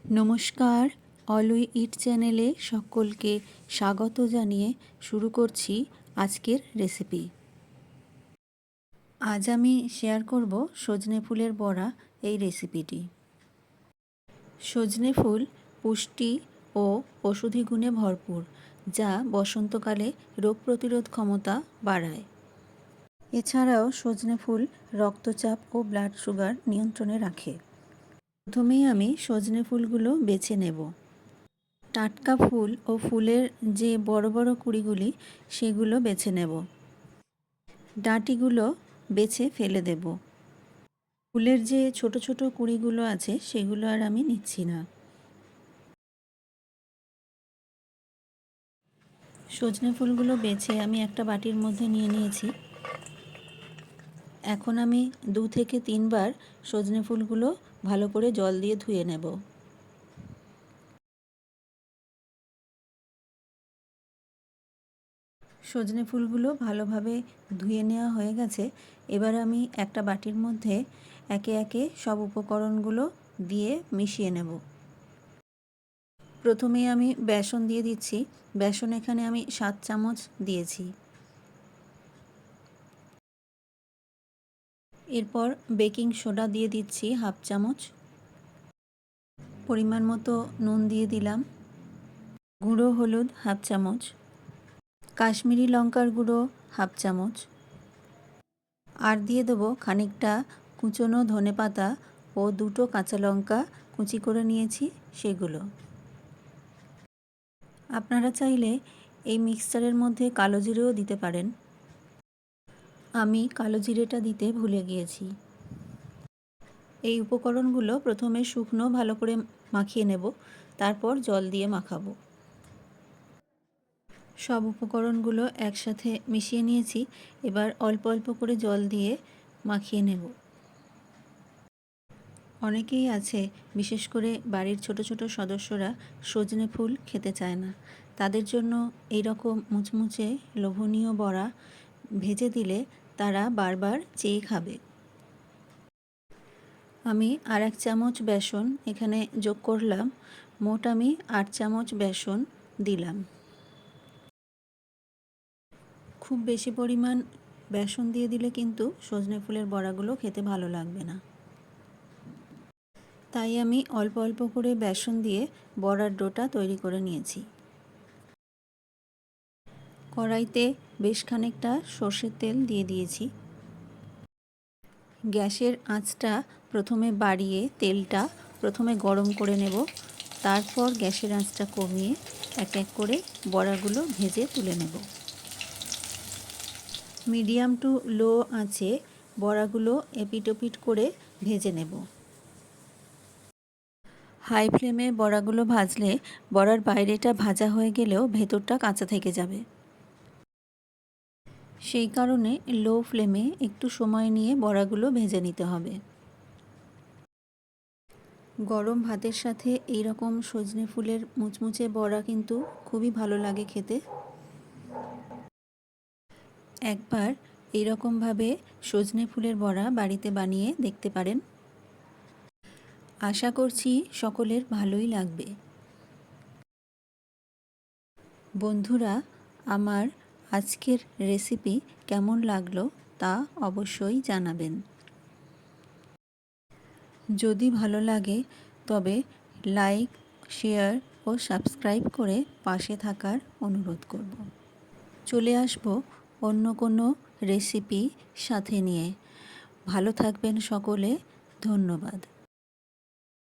নমস্কার, all we eat চ্যানেলে সকলকে স্বাগত জানিয়ে শুরু করছি আজকের রেসিপি। আজ আমি শেয়ার করব সজনে ফুলের বড়া এই রেসিপিটি। সজনে ফুল পুষ্টি ও ঔষধি গুণে ভরপুর, যা বসন্তকালে রোগ প্রতিরোধ ক্ষমতা বাড়ায়। এছাড়াও সজনে ফুল রক্তচাপ ও ব্লাড সুগার নিয়ন্ত্রণে রাখে। প্রথমেই আমি সজনে ফুলগুলো বেছে নেব। টাটকা ফুল ও ফুলের যে বড় বড় কুঁড়িগুলি সেগুলো বেছে নেব। ডাঁটিগুলো বেছে ফেলে দেব। ফুলের যে ছোট ছোট কুঁড়িগুলো আছে সেগুলো আর আমি নিচ্ছি না। সজনে ফুলগুলো বেছে আমি একটা বাটির মধ্যে নিয়ে নিয়েছি। এখন আমি 2 থেকে 3 বার সজনে ফুলগুলো ভালো করে জল দিয়ে ধুয়ে নেব। সজনে ফুলগুলো ভালোভাবে ধুয়ে নেওয়া হয়ে গেছে। এবার আমি একটা বাটির মধ্যে একে একে সব উপকরণগুলো দিয়ে মিশিয়ে নেব। প্রথমেই আমি বেসন দিয়ে দিচ্ছি। বেসন এখানে আমি 7 চামচ দিয়েছি। এরপর বেকিং সোডা দিয়ে দিচ্ছি হাফ চামচ। পরিমাণ মতো নুন দিয়ে দিলাম। গুঁড়ো হলুদ হাফ চামচ। কাশ্মীরি লঙ্কার গুঁড়ো হাফ চামচ। আর দিয়ে দেবো খানিকটা কুচনো ধনেপাতা ও 2টো কাঁচা লঙ্কা কুচি করে নিয়েছি সেগুলো। আপনারা চাইলে এই মিক্সচারের মধ্যে কালো জিরেও দিতে পারেন। আমি কালো জিরেটা দিতে ভুলে গিয়েছি। এই উপকরণগুলো প্রথমে শুকনো ভালো করে মাখিয়ে নেব, তারপর জল দিয়ে মাখাবো। সব উপকরণগুলো একসাথে মিশিয়ে নিয়েছি। এবার অল্প অল্প করে জল দিয়ে মাখিয়ে নেব। অনেকেই আছে, বিশেষ করে বাড়ির ছোট ছোট সদস্যরা সজনে ফুল খেতে চায় না। তাদের জন্য এই রকম মুচমুচে লোভনীয় বড়া ভেজে দিলে তারা বারবার চেয়ে খাবে। আমি আর 1 চামচ বেসন এখানে যোগ করলাম। মোট আমি 8 চামচ বেসন দিলাম। খুব বেশি পরিমাণ বেসন দিয়ে দিলে কিন্তু সজনে ফুলের বড়াগুলো খেতে ভালো লাগবে না। তাই আমি অল্প অল্প করে বেসন দিয়ে বড়ার ডোটা তৈরি করে নিয়েছি। কড়াইতে বেশ খানিকটা সর্ষের তেল দিয়ে দিয়েছি। গ্যাসের আঁচটা প্রথমে বাড়িয়ে তেলটা প্রথমে গরম করে নেব, তারপর গ্যাসের আঁচটা কমিয়ে এক এক করে বড়াগুলো ভেজে তুলে নেব। মিডিয়াম টু লো আঁচে বড়াগুলো এপিট ওপিট করে ভেজে নেব। হাই ফ্লেমে বড়াগুলো ভাজলে বড়ার বাইরেটা ভাজা হয়ে গেলেও ভেতরটা কাঁচা থেকে যাবে। সেই কারণে লো ফ্লেমে একটু সময় নিয়ে বড়াগুলো ভেজে নিতে হবে। গরম ভাতের সাথে এই রকম সজনে ফুলের মুচমুচে বড়া কিন্তু খুবই ভালো লাগে খেতে। একবার এই রকমভাবে সজনে ফুলের বড়া বাড়িতে বানিয়ে দেখতে পারেন। আশা করছি সকলের ভালোই লাগবে। বন্ধুরা, আমার আজকের রেসিপি কেমন লাগলো তা অবশ্যই জানাবেন। যদি ভালো লাগে তবে লাইক, শেয়ার ও সাবস্ক্রাইব করে পাশে থাকার অনুরোধ করব। চলে আসব অন্য কোনো রেসিপি সাথে নিয়ে। ভালো থাকবেন সকলে। ধন্যবাদ।